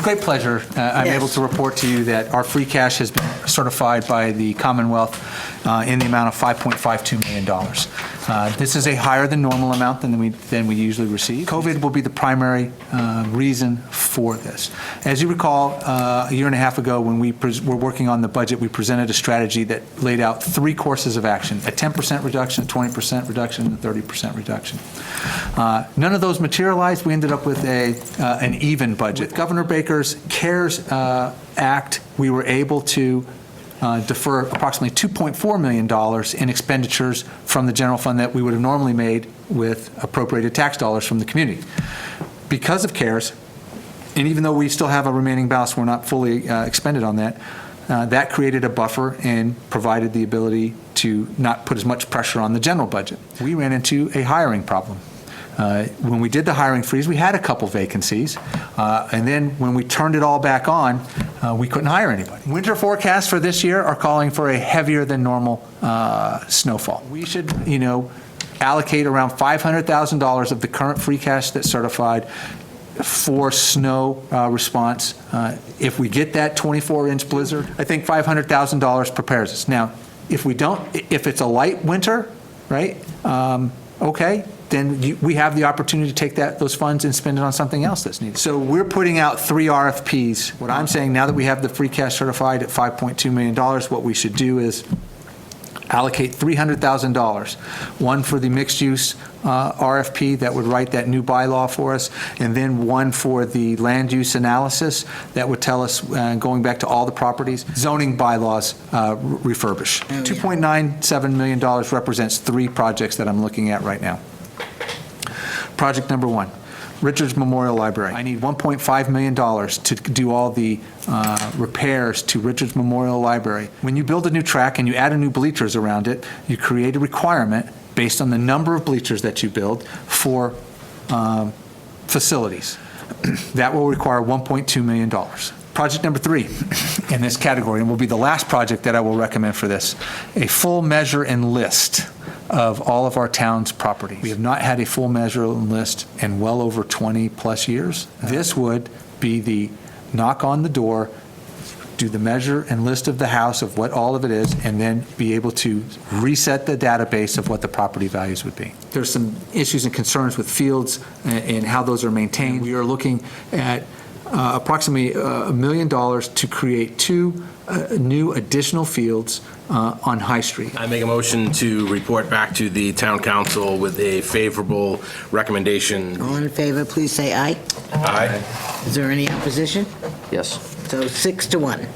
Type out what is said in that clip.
Great pleasure. I'm Yes. able to report to you that our free cash has been certified by the Commonwealth in the amount of $5.52 million. This is a higher than normal amount than we usually receive. COVID will be the primary reason for this. As you recall, a year and a half ago when we were working on the budget, we presented a strategy that laid out 3 courses of action: a 10% reduction, a 20% reduction, and a 30% reduction. None of those materialized. We ended up with an even budget. With Governor Baker's CARES Act, we were able to defer approximately $2.4 million in expenditures from the general fund that we would have normally made with appropriated tax dollars from the community. Because of CARES, and even though we still have a remaining balance, we're not fully expended on that, that created a buffer and provided the ability to not put as much pressure on the general budget. We ran into a hiring problem. When we did the hiring freeze, we had a couple vacancies, and then when we turned it all back on, we couldn't hire anybody. Winter forecasts for this year are calling for a heavier than normal snowfall. We should, allocate around $500,000 of the current free cash that's certified for snow response. If we get that 24-inch blizzard, I think $500,000 prepares us. Now, if we don't, if it's a light winter, right, okay, then we have the opportunity to take those funds and spend it on something else that's needed. So we're putting out 3 RFPs. What I'm saying, now that we have the free cash certified at $5.2 million, what we should do is allocate $300,000, one for the mixed-use RFP that would write that new bylaw for us, and then one for the land use analysis that would tell us, going back to all the properties, zoning bylaws refurbish. Oh, yeah. $2.97 million represents 3 projects that I'm looking at right now. Project number 1, Richards Memorial Library. I need $1.5 million to do all the repairs to Richards Memorial Library. When you build a new track and you add a new bleachers around it, you create a requirement based on the number of bleachers that you build for facilities. That will require $1.2 million. Project number 3 in this category, and will be the last project that I will recommend for this, a full measure and list of all of our town's property. We have not had a full measure and list in well over 20 plus years. This would be the knock on the door, do the measure and list of the house of what all of it is, and then be able to reset the database of what the property values would be. There's some issues and concerns with fields and how those are maintained. We are looking at approximately $1 million to create 2 new additional fields on High Street. I make a motion to report back to the town council with a favorable recommendation. All in favor, please say aye. Aye. Is there any opposition? Yes. So 6-1.